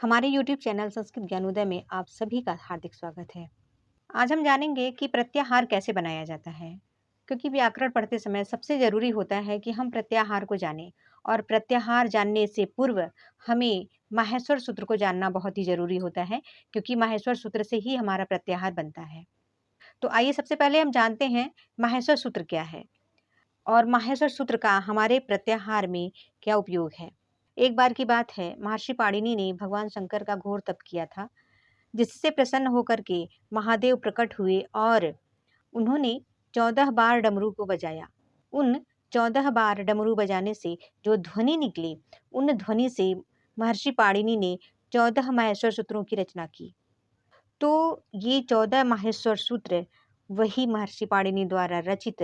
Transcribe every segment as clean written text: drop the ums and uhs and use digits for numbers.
हमारे YouTube channel Sanskrit Gyanodaya में आप सभी का हार्दिक स्वागत है। आज हम जानेंगे कि प्रत्याहार कैसे बनाया जाता है, क्योंकि व्याकरण पढ़ते समय सबसे ज़रूरी होता है कि हम प्रत्याहार को जानें और प्रत्याहार जानने से पूर्व हमें माहेश्वर सूत्र को जानना बहुत ही ज़रूरी होता है, क्योंकि माहेश्वर सूत्र से ही हमारा प्रत्याहार बनता है। तो आइए सबसे पहले हम जानते हैं माहेश्वर सूत्र क्या है और माहेश्वर सूत्र का हमारे प्रत्याहार में क्या उपयोग है। एक बार की बात है, महर्षि पाणिनि ने भगवान शंकर का घोर तप किया था, जिससे प्रसन्न होकर के महादेव प्रकट हुए और उन्होंने 14 बार डमरू को बजाया। उन 14 बार डमरू बजाने से जो ध्वनि निकली, उन ध्वनि से महर्षि पाणिनि ने 14 माहेश्वर सूत्रों की रचना की। तो ये 14 माहेश्वर सूत्र वही महर्षि पाणिनि द्वारा रचित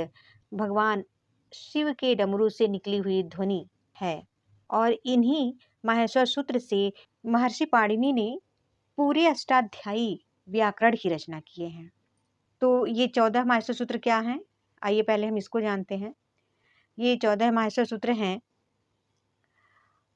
भगवान शिव के डमरू से निकली हुई ध्वनि है। और इन्हीं माहेश्वर सूत्र से महर्षि पाणिनि ने पूरे अष्टाध्यायी व्याकरण की रचना किए हैं। तो ये 14 माहेश्वर सूत्र क्या हैं? आइए पहले हम इसको जानते हैं। ये 14 माहेश्वर सूत्र हैं: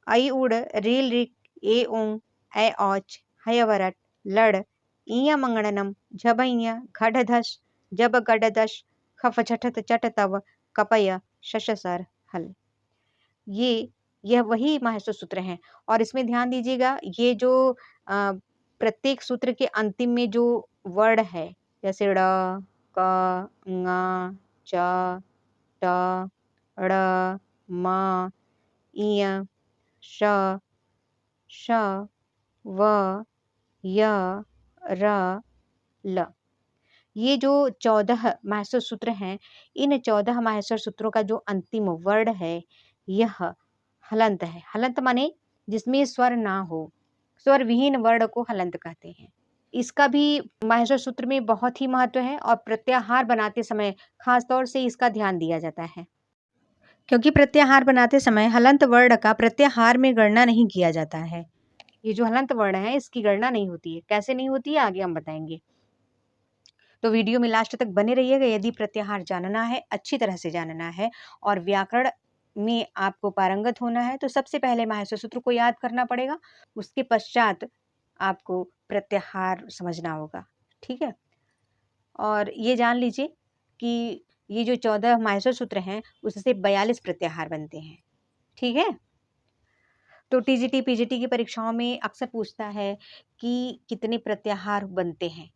ऐ उड रील ऋक ए ओं ऐ औच हयवरट लड़ इय मंगणनम झबइय घढ़धस जब गडदश खफ छठत चट तव कपय शशसर हल। यह वही माहेश्वर सूत्र हैं और इसमें ध्यान दीजिएगा, ये जो प्रत्येक सूत्र के अंतिम में जो वर्ड है, जैसे ड़, क, ङ, च, ट, ड़, म, इय, श, श, व, य, र, ल। ये जो 14 माहेश्वर सूत्र हैं, इन 14 माहेश्वर सूत्रों का जो अंतिम वर्ड है, यह हलंत है। हलंत माने जिसमें स्वर ना हो, स्वर विहीन वर्ण को हलंत कहते हैं। इसका भी माहेश्वर सूत्र में बहुत ही महत्व है और प्रत्याहार बनाते समय खास तौर से इसका ध्यान दिया जाता है, क्योंकि प्रत्याहार बनाते समय हलंत वर्ण का प्रत्याहार में गणना नहीं किया जाता है। ये जो हलंत वर्ण है, इसकी गणना नहीं होती है। कैसे नहीं होती है, आगे हम बताएंगे। तो वीडियो में लास्ट तक बने रहिएगा। यदि प्रत्याहार जानना है, अच्छी तरह से जानना है और व्याकरण में आपको पारंगत होना है, तो सबसे पहले माहेश्वर सूत्र को याद करना पड़ेगा। उसके पश्चात आपको प्रत्याहार समझना होगा। ठीक है, और ये जान लीजिए कि ये जो 14 माहेश्वर सूत्र हैं, उससे 42 प्रत्याहार बनते हैं। ठीक है, तो टीजीटी पीजीटी की परीक्षाओं में अक्सर पूछता है कि कितने प्रत्याहार बनते हैं,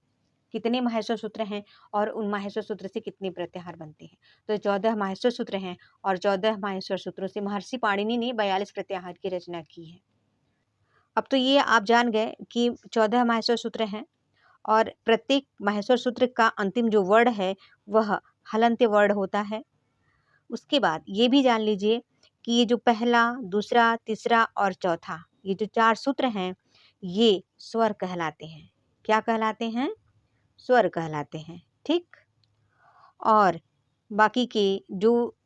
कितने माहेश्वर सूत्र हैं और उन माहेश्वर सूत्र से कितने प्रत्याहार बनते हैं। तो 14 माहेश्वर सूत्र हैं और 14 माहेश्वर सूत्रों से महर्षि पाणिनि ने 42 प्रत्याहार की रचना की है। अब तो ये आप जान गए कि 14 माहेश्वर सूत्र हैं और प्रत्येक माहेश्वर सूत्र का अंतिम जो वर्ड है वह हलंत वर्ड होता है। उसके बाद ये भी जान लीजिए कि ये जो पहला, दूसरा, तीसरा और चौथा, ये जो 4 सूत्र हैं, ये स्वर कहलाते हैं। क्या कहलाते हैं? स्वर कहलाते हैं। ठीक, और बाकी के जो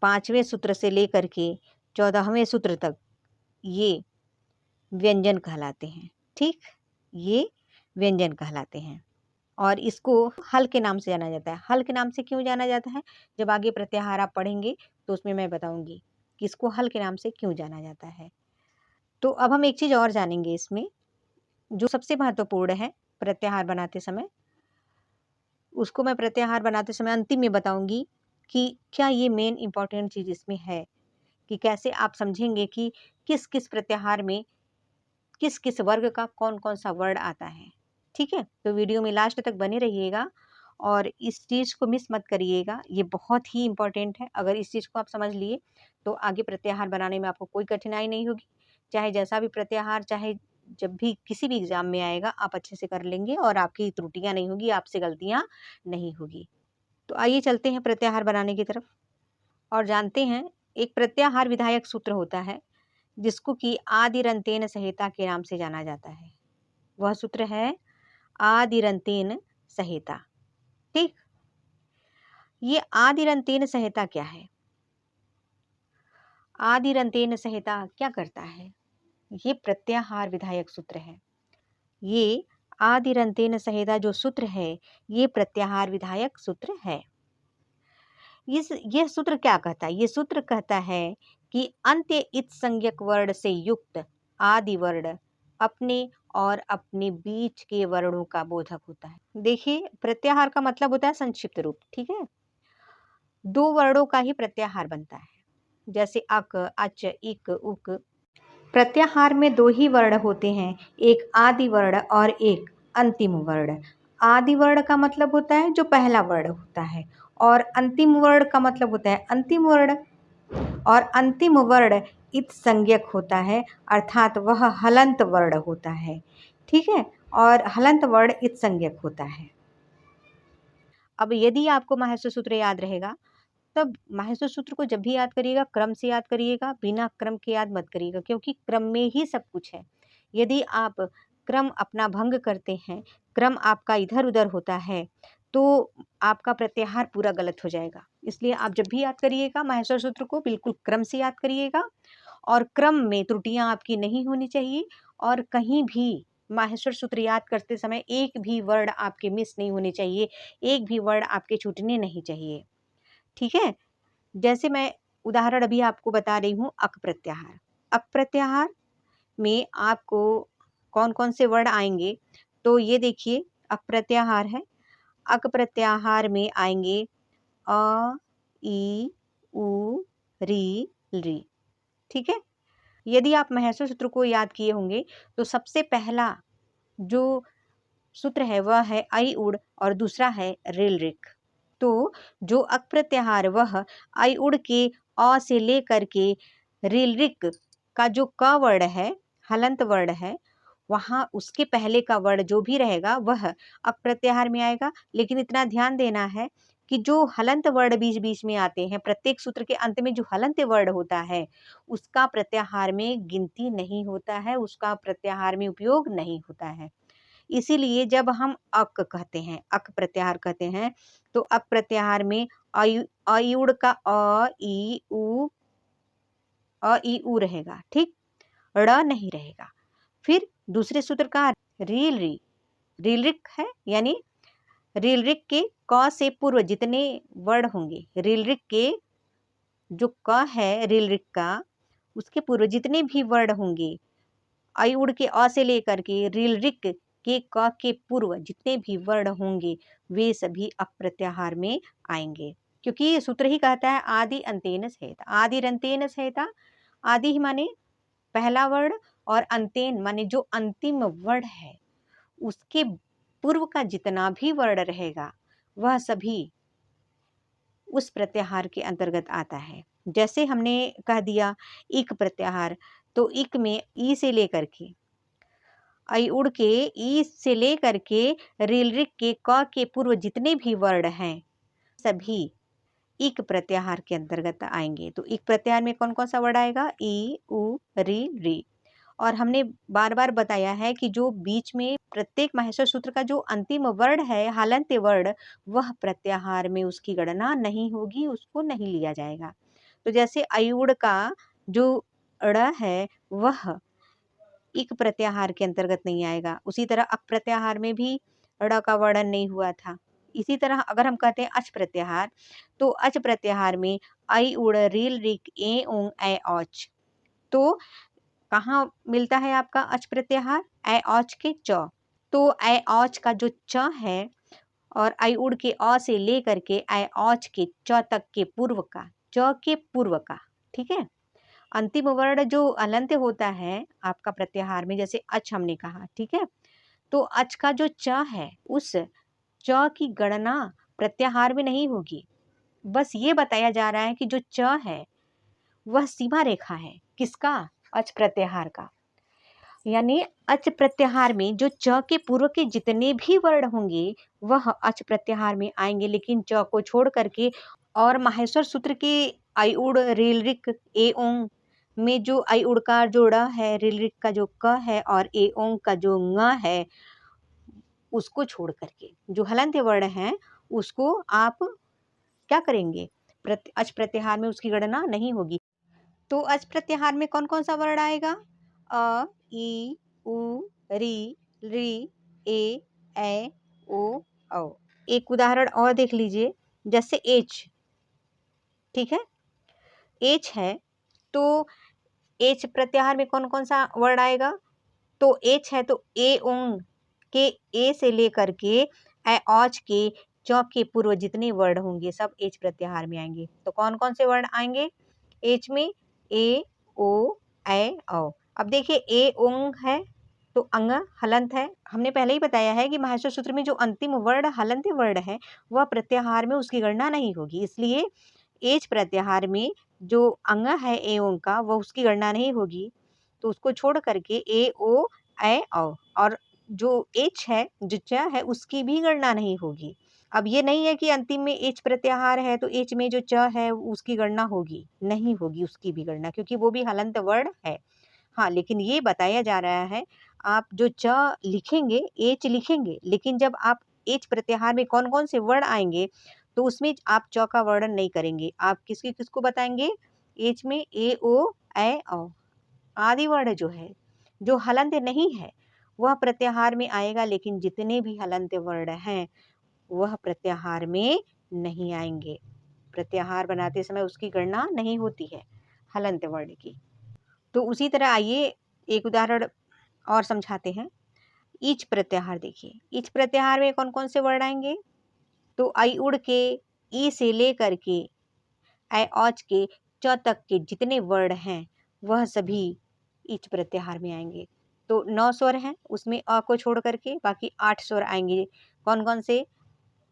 5वें सूत्र से लेकर के 14वें सूत्र तक ये व्यंजन कहलाते हैं। ठीक, ये व्यंजन कहलाते हैं और इसको हल के नाम से जाना जाता है। हल के नाम से क्यों जाना जाता है, जब आगे प्रत्याहार आप पढ़ेंगे तो उसमें मैं बताऊंगी कि इसको हल के नाम से क्यों जाना जाता है। तो अब हम एक चीज़ और जानेंगे इसमें, जो सबसे महत्वपूर्ण है प्रत्याहार बनाते समय। उसको मैं प्रत्याहार बनाते समय अंतिम में बताऊंगी कि क्या ये मेन इंपॉर्टेंट चीज़ इसमें है कि कैसे आप समझेंगे कि किस किस प्रत्याहार में किस किस वर्ग का कौन कौन सा वर्ड आता है। ठीक है, तो वीडियो में लास्ट तक बने रहिएगा और इस चीज़ को मिस मत करिएगा। ये बहुत ही इम्पोर्टेंट है। अगर इस चीज़ को आप समझ लिए तो आगे प्रत्याहार बनाने में आपको कोई कठिनाई नहीं होगी। चाहे जैसा भी प्रत्याहार, चाहे जब भी किसी भी एग्जाम में आएगा, आप अच्छे से कर लेंगे और आपकी त्रुटियां नहीं होगी, आपसे गलतियां नहीं होगी। तो आइए चलते हैं प्रत्याहार बनाने की तरफ और जानते हैं। एक प्रत्याहार विधायक सूत्र होता है जिसको कि आदिरंतेन संहिता के नाम से जाना जाता है। वह सूत्र है आदिरंतेन संहिता। ठीक, ये आदिरंतेन संहिता क्या है? आदिरंतेन संहिता क्या करता है? ये प्रत्याहार विधायक सूत्र है। ये आदिरंतेन संहिता जो सूत्र है, ये प्रत्याहार विधायक सूत्र है। यह सूत्र क्या कहता है? ये सूत्र कहता है कि अंत्य इत संज्ञक वर्ण से युक्त आदि वर्ण अपने और अपने बीच के वर्णों का बोधक होता है। देखिए, प्रत्याहार का मतलब होता है संक्षिप्त रूप, ठीक है? दो वर्णों का ही प्रत्याहार बनता है, जैसे अक, अच, इक, उक। प्रत्याहार में दो ही वर्ण होते हैं, एक आदि वर्ण और एक अंतिम वर्ण। आदि वर्ण का मतलब होता है जो पहला वर्ण होता है, और अंतिम वर्ण का मतलब होता है अंतिम वर्ण। और अंतिम वर्ण इत संज्ञक होता है, अर्थात वह हलंत वर्ण होता है, ठीक है? और हलंत वर्ण इत संज्ञक होता है। अब यदि आपको महर्षि सूत्र याद रहेगा, तब महर्षि सूत्र को जब भी याद करिएगा क्रम से याद करिएगा, बिना क्रम के याद मत करिएगा, क्योंकि क्रम में ही सब कुछ है। यदि आप क्रम अपना भंग करते हैं, क्रम आपका इधर उधर होता है, तो आपका प्रत्याहार पूरा गलत हो जाएगा। इसलिए आप जब भी याद करिएगा महर्षि सूत्र को बिल्कुल क्रम से याद करिएगा, और क्रम में त्रुटियां आपकी नहीं होनी चाहिए, और कहीं भी माहेश्वर सूत्र याद करते समय एक भी वर्ड आपके मिस नहीं होने चाहिए, एक भी वर्ड आपके छूटने नहीं चाहिए, ठीक है? जैसे मैं उदाहरण अभी आपको बता रही हूँ, अक प्रत्याहार। अक प्रत्याहार में आपको कौन कौन से वर्ड आएंगे, तो ये देखिए, अक प्रत्याहार है। अक प्रत्याहार में आएंगे अ, ई, उ, री, ठीक है? यदि आप महर्षि सूत्र को याद किए होंगे, तो सबसे पहला जो सूत्र है वह है आई उड़, और दूसरा है रेल रिक। तो जो अक प्रत्याहार वह आई उड़ के अ से लेकर के रेल रिक का जो क वर्ण है, हलंत वर्ण है, वहां उसके पहले का वर्ण जो भी रहेगा वह अक प्रत्याहार में आएगा। लेकिन इतना ध्यान देना है कि जो हलंत वर्ण बीच बीच में आते हैं, प्रत्येक सूत्र के अंत में जो हलंत वर्ण होता है, उसका प्रत्याहार में गिनती नहीं होता है, उसका प्रत्याहार में उपयोग नहीं होता है। इसीलिए जब हम अक कहते हैं, अक प्रत्याहार कहते हैं, तो अक प्रत्याहार में अयुड़ का अ ई उ रहेगा, ठीक? ड़ नहीं रहेगा। फिर दूसरे सूत्र का रील रिक है, यानी रील रिक के क से पूर्व जितने वर्ड होंगे, रील रिक के जो क है रील रिक का, उसके पूर्व जितने भी वर्ड होंगे, आई उड़ के अ से लेकर के रील रिक के क के पूर्व जितने भी वर्ण होंगे, वे सभी अक प्रत्याहार में आएंगे, क्योंकि ये सूत्र ही कहता है आदि अंतेन सहेता। आदि अंतेन सहेता, आदि ही माने पहला वर्ण, और अंतेन माने जो अंतिम वर्ण है, उसके पूर्व का जितना भी वर्ण रहेगा, वह सभी उस प्रत्याहार के अंतर्गत आता है। जैसे हमने कह दिया इक प्रत्याहार, तो इक में ई से लेकर के आई उड़ के ई से लेकर के रील रिक के क के पूर्व जितने भी वर्ण हैं, सभी इक प्रत्याहार के अंतर्गत आएंगे। तो इक प्रत्याहार में कौन कौन सा वर्ड आएगा? ई, उ, री। और हमने बार बार बताया है कि जो बीच में प्रत्येक माहेश्वर सूत्र का जो अंतिम वर्ण है, हालंत वर्ण, वह प्रत्याहार में उसकी गणना नहीं होगी, उसको नहीं लिया जाएगा। तो जैसे अयुड़ का जो ड़ है वह इक प्रत्याहार के अंतर्गत नहीं आएगा। उसी तरह अक प्रत्याहार में भी ड़ का वर्णन नहीं हुआ था। इसी तरह अगर हम कहते हैं अच प्रत्याहार, तो अच प्रत्याहार में आई उड़ रील रिक ए ऊं ऐ औच। तो कहाँ मिलता है आपका अच प्रत्याहार? ऐ औच के च। तो ऐ औच का जो च है, और आई उड़ के अ से लेकर के ऐ औच के च तक के पूर्व का, च के पूर्व का, ठीक है? अंतिम वर्ण जो अलंत्य होता है आपका प्रत्याहार में, जैसे अच हमने कहा, ठीक है? तो अच का जो च है, उस च की गणना प्रत्याहार में नहीं होगी। बस ये बताया जा रहा है कि जो च है वह सीमा रेखा है, किसका? अच प्रत्याहार का। यानी अच प्रत्याहार में जो च के पूर्व के जितने भी वर्ण होंगे, वह अच प्रत्याहार में आएंगे, लेकिन च को छोड़ करके। और माहेश्वर सूत्र के आई उड़ रील रिक ए ओं में जो आई उड़ का जो ड़ है, रील रिक का जो क है, और ए ओं का जो ङ है, उसको छोड़ करके जो हलंत वर्ण है, उसको आप क्या करेंगे? अच प्रत्याहार में उसकी गणना नहीं होगी। तो अच प्रत्याहार में कौन कौन सा वर्ण आएगा? अ, ई, उ, री, ए, ऐ, ओ, औ। एक उदाहरण और देख लीजिए, जैसे एच, ठीक है? एच है, तो एच प्रत्याहार में कौन कौन सा वर्ण आएगा? तो एच है तो ए ओंग के ए से लेकर के ए औच के च के पूर्व जितने वर्ड होंगे सब एच प्रत्याहार में आएंगे। तो कौन कौन से वर्ड आएंगे एच में? ए ओ ए औ। अब देखिए ए ओंग है तो अंग हलंत है। हमने पहले ही बताया है कि माहेश्वर सूत्र में जो अंतिम वर्ण हलंत वर्ण है वह प्रत्याहार में उसकी गणना नहीं होगी, इसलिए एच प्रत्याहार में जो अंग है ए ओंग का वह उसकी गणना नहीं होगी। तो उसको छोड़ करके ए ओ ए औ और जो एच है जो च है उसकी भी गणना नहीं होगी। अब ये नहीं है कि अंतिम में एच प्रत्याहार है तो एच में जो च है उसकी गणना होगी, नहीं होगी उसकी भी गणना, क्योंकि वो भी हलंत वर्ण है। हाँ, लेकिन ये बताया जा रहा है आप जो च लिखेंगे एच लिखेंगे, लेकिन जब आप एच प्रत्याहार में कौन कौन से वर्ण आएंगे तो उसमें आप च का वर्णन नहीं करेंगे। आप किसको बताएंगे? एच में ए ओ ए औ आदि वर्ण जो है जो हलंत नहीं है वह प्रत्याहार में आएगा, लेकिन जितने भी हलंत वर्ण हैं वह प्रत्याहार में नहीं आएंगे। प्रत्याहार बनाते समय उसकी गणना नहीं होती है हलंत वर्ण की। तो उसी तरह आइए एक उदाहरण और समझाते हैं। ईच प्रत्याहार देखिए, ईच प्रत्याहार में कौन कौन से वर्ण आएंगे? तो आई उड़ के ई से लेकर के ऐ औच के च तक के जितने वर्ण हैं वह सभी ईच प्रत्याहार में आएंगे। तो 9 स्वर हैं उसमें अ को छोड़ करके बाकी 8 स्वर आएंगे। कौन कौन से?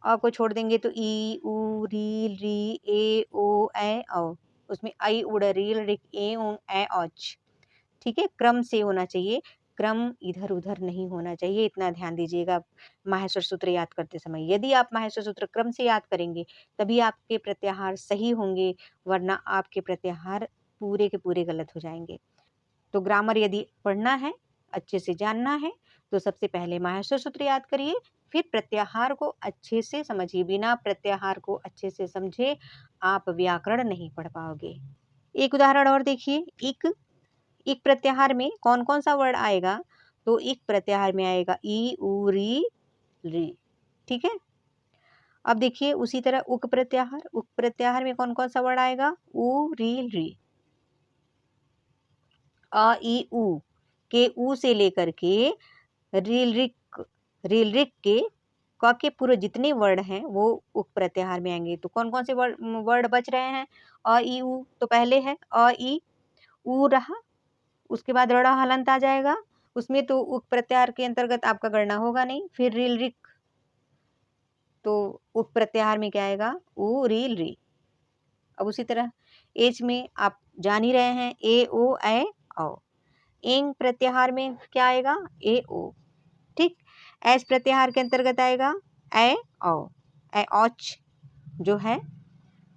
अ को छोड़ देंगे तो ई उ री री ए ओ ए औ। उसमें आई उड़ रील रिक ए ऊं ए औच। ठीक है, क्रम से होना चाहिए, क्रम इधर उधर नहीं होना चाहिए, इतना ध्यान दीजिएगा माहेश्वर सूत्र याद करते समय। यदि आप माहेश्वर सूत्र क्रम से याद करेंगे तभी आपके प्रत्याहार सही होंगे, वरना आपके प्रत्याहार पूरे के पूरे गलत हो जाएंगे। तो ग्रामर यदि पढ़ना है, अच्छे से जानना है, तो सबसे पहले माहेश्वर सूत्र याद करिए, फिर प्रत्याहार को अच्छे से समझिए। बिना प्रत्याहार को अच्छे से समझे आप व्याकरण नहीं पढ़ पाओगे। एक उदाहरण और देखिए, इक प्रत्याहार में कौन कौन सा वर्ड आएगा? तो इक प्रत्याहार में आएगा ई उ री री। ठीक है, अब देखिए उसी तरह उक प्रत्याहार में कौन कौन सा वर्ड आएगा? उ री री। अ ई उ के उ से लेकर के रील रिक के क के पूर्व जितने वर्ड हैं वो उक प्रत्याहार में आएंगे। तो कौन कौन से वर्ड बच रहे हैं? अ ई उ तो पहले है अ ई उ रहा, उसके बाद रड़ा हलंत आ जाएगा, उसमें तो उक प्रत्याहार के अंतर्गत आपका गणना होगा नहीं। फिर रील रिक, तो उक प्रत्याहार में क्या आएगा? उ रील री। अब उसी तरह एच में आप जान ही रहे हैं ए ओ ए औ। एंग प्रत्याहार में क्या आएगा? ए ओ। ठीक, एच प्रत्याहार के अंतर्गत आएगा ए औ। ए औच जो है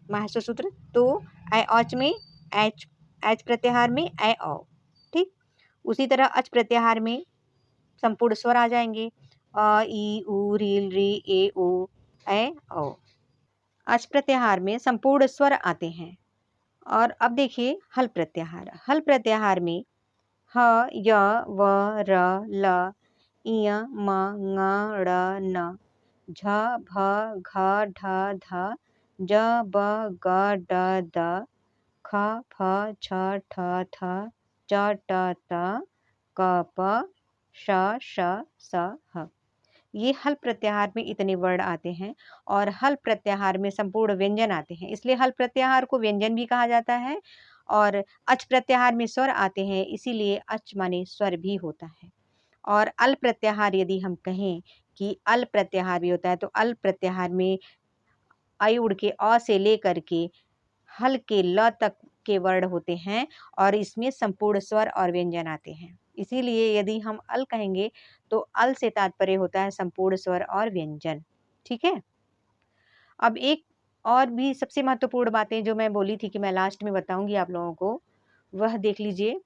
माहेश्वर सूत्र, तो ए औच में एच एच प्रत्याहार में ए औ। ठीक, उसी तरह अच प्रत्याहार में संपूर्ण स्वर आ जाएंगे अ ई उ रील री ए ओ ए औ। अच प्रत्याहार में संपूर्ण स्वर आते हैं। और अब देखिए हल प्रत्याहार। हल प्रत्याहार में ह य व र ल इय म ङ ड़ न झ भ घ ढ ध ज ब ग ड द ख फ छ ठ थ च ट त क प श श स ह। ये हल प्रत्याहार में इतने वर्ड आते हैं और हल प्रत्याहार में संपूर्ण व्यंजन आते हैं, इसलिए हल प्रत्याहार को व्यंजन भी कहा जाता है। और अच प्रत्याहार में स्वर आते हैं, इसीलिए अच माने स्वर भी होता है। और अल प्रत्याहार यदि हम कहें कि अल प्रत्याहार भी होता है, तो अल प्रत्याहार में आई उड़ के अ से लेकर के हल के ल तक के वर्ण होते हैं और इसमें संपूर्ण स्वर और व्यंजन आते हैं। इसीलिए यदि हम अल कहेंगे तो अल से तात्पर्य होता है संपूर्ण स्वर और व्यंजन। ठीक है, अब एक और भी सबसे महत्वपूर्ण बातें जो मैं बोली थी कि मैं लास्ट में बताऊंगी आप लोगों को, वह देख लीजिए।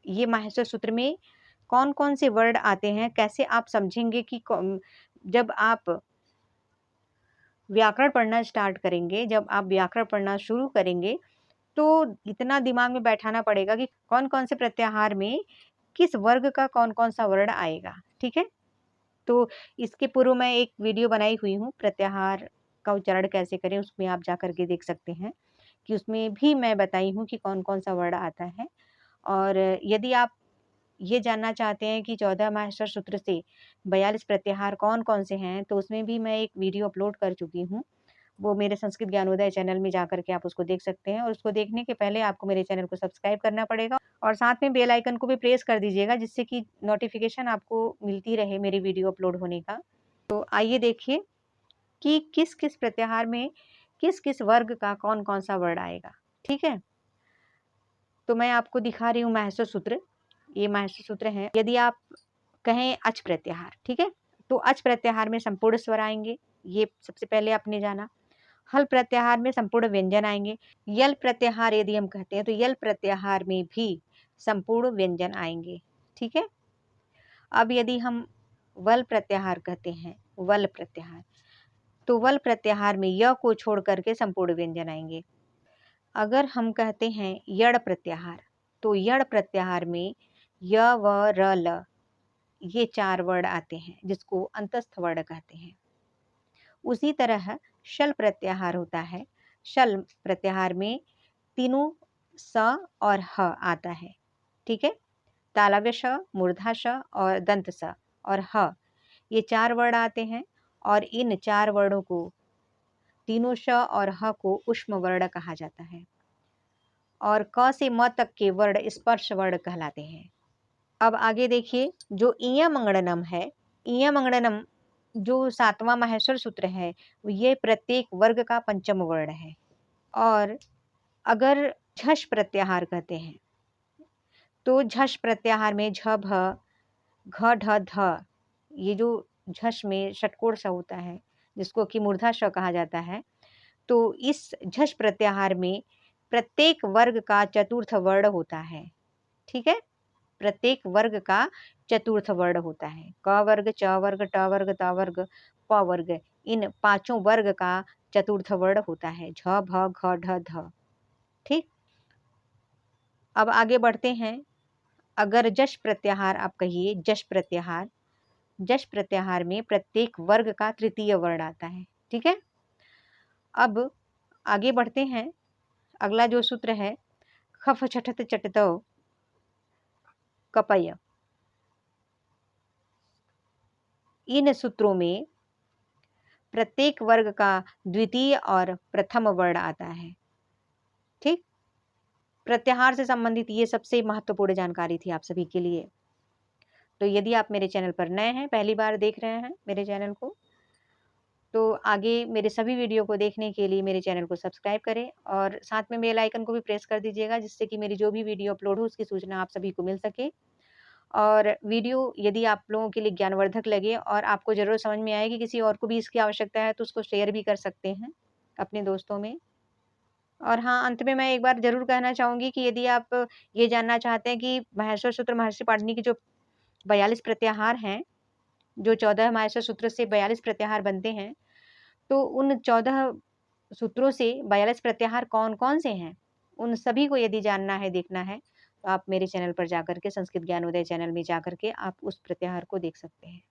ये माहेश्वर सूत्र में कौन कौन से वर्ड आते हैं, कैसे आप समझेंगे कि जब आप व्याकरण पढ़ना स्टार्ट करेंगे, जब आप व्याकरण पढ़ना शुरू करेंगे तो इतना दिमाग में बैठाना पड़ेगा कि कौन कौन से प्रत्याहार में किस वर्ग का कौन कौन सा वर्ण आएगा। ठीक है, तो इसके पूर्व मैं एक वीडियो बनाई हुई हूँ प्रत्याहार का उच्चारण कैसे करें, उसमें आप जा करके देख सकते हैं कि उसमें भी मैं बताई हूँ कि कौन कौन सा वर्ण आता है। और यदि आप ये जानना चाहते हैं कि 14 माहेश्वर सूत्र से 42 प्रत्याहार कौन-कौन से हैं, तो उसमें भी मैं एक वीडियो अपलोड कर चुकी हूँ। वो मेरे संस्कृत ज्ञानोदय चैनल में जाकर के आप उसको देख सकते हैं और उसको देखने के पहले आपको मेरे चैनल को सब्सक्राइब करना पड़ेगा और साथ में बेल आइकन को भी प्रेस कर दीजिएगा, जिससे कि नोटिफ़िकेशन आपको मिलती रहे मेरी वीडियो अपलोड होने का। तो आइए देखिए कि किस-किस प्रत्याहार में किस-किस वर्ग का कौन-कौन सा वर्ड आएगा, ठीक है? तो मैं आपको दिखा रही हूँ माहेश्वर सूत्र। ये माहेश्वर सूत्र है। यदि आप कहें अच प्रत्याहार, ठीक है? तो अच प्रत्याहार में संपूर्ण स्वर आएँगे, ये सबसे पहले आपने जाना। हल प्रत्याहार में संपूर्ण व्यंजन आएँगे। यल प्रत्याहार यदि हम कहते हैं, तो यल प्रत्याहार में भी संपूर्ण व्यंजन आएँगे, ठीक है? अब यदि हम वल प्रत्याहार कहते हैं, वल प्रत्याहार, तो वल प्रत्याहार में य को छोड़ कर के संपूर्ण व्यंजन आएँगे। अगर हम कहते हैं यड़ प्रत्याहार, तो यड़ प्रत्याहार में य, व, र, ल ये 4 वर्ड आते हैं, जिसको अंतस्थ वर्ड कहते हैं। उसी तरह शल प्रत्याहार होता है। शल प्रत्याहार में तीनों स और ह आता है, ठीक है? तालव्य श, मूर्धा श और दंत स और ह, ये 4 वर्ड आते हैं और इन 4 वर्डों को, तीनों श और ह को ऊष्म वर्ण कहा जाता है और क से म तक के वर्ड स्पर्श वर्ण कहलाते हैं। अब आगे देखिए, जो इयं मंगड़नम है, इयं मंगड़नम जो 7वां माहेश्वर सूत्र है, ये प्रत्येक वर्ग का पंचम वर्ण है। और अगर झष प्रत्याहार कहते हैं, तो झष प्रत्याहार में झ, भ, घ, ढ, ध, ये जो झष में षटकोण स होता है, जिसको कि मूर्धा श कहा जाता है, तो इस झष प्रत्याहार में प्रत्येक वर्ग का चतुर्थ वर्ण होता है, ठीक है? प्रत्येक वर्ग का चतुर्थ वर्ण होता है। क वर्ग, च वर्ग, ट वर्ग, त वर्ग, प वर्ग, इन पांचों वर्ग का चतुर्थ वर्ण होता है। झ, भ, घ, ढ, ध, ठीक? अब आगे बढ़ते हैं। अगर जश प्रत्याहार आप कहिए, जश प्रत्याहार, जश प्रत्याहार में प्रत्येक वर्ग का तृतीय वर्ण आता है, ठीक है? अब आगे बढ़ते हैं। अगला जो सूत्र है, खफ छठत चटतौ कपय। इन सूत्रों में प्रत्येक वर्ग का द्वितीय और प्रथम वर्ण आता है, ठीक? प्रत्याहार से संबंधित ये सबसे महत्वपूर्ण जानकारी थी आप सभी के लिए। तो यदि आप मेरे चैनल पर नए हैं, पहली बार देख रहे हैं मेरे चैनल को, तो आगे मेरे सभी वीडियो को देखने के लिए मेरे चैनल को सब्सक्राइब करें और साथ में बेल आइकन को भी प्रेस कर दीजिएगा, जिससे कि मेरी जो भी वीडियो अपलोड हो उसकी सूचना आप सभी को मिल सके। और वीडियो यदि आप लोगों के लिए ज्ञानवर्धक लगे और आपको ज़रूर समझ में आए कि किसी और को भी इसकी आवश्यकता है, तो उसको शेयर भी कर सकते हैं अपने दोस्तों में। और हाँ, अंत में मैं एक बार ज़रूर कहना चाहूँगी कि यदि आप ये जानना चाहते हैं कि माहेश्वर सूत्र महर्षि पाणिनि के जो 42 प्रत्याहार हैं, जो 14 माहेश्वर सूत्र से 42 प्रत्याहार बनते हैं, तो उन 14 सूत्रों से 42 प्रत्याहार कौन-कौन से हैं? उन सभी को यदि जानना है, देखना है, तो आप मेरे चैनल पर जाकर के, संस्कृत ज्ञानोदय चैनल में जाकर के आप उस प्रत्याहार को देख सकते हैं।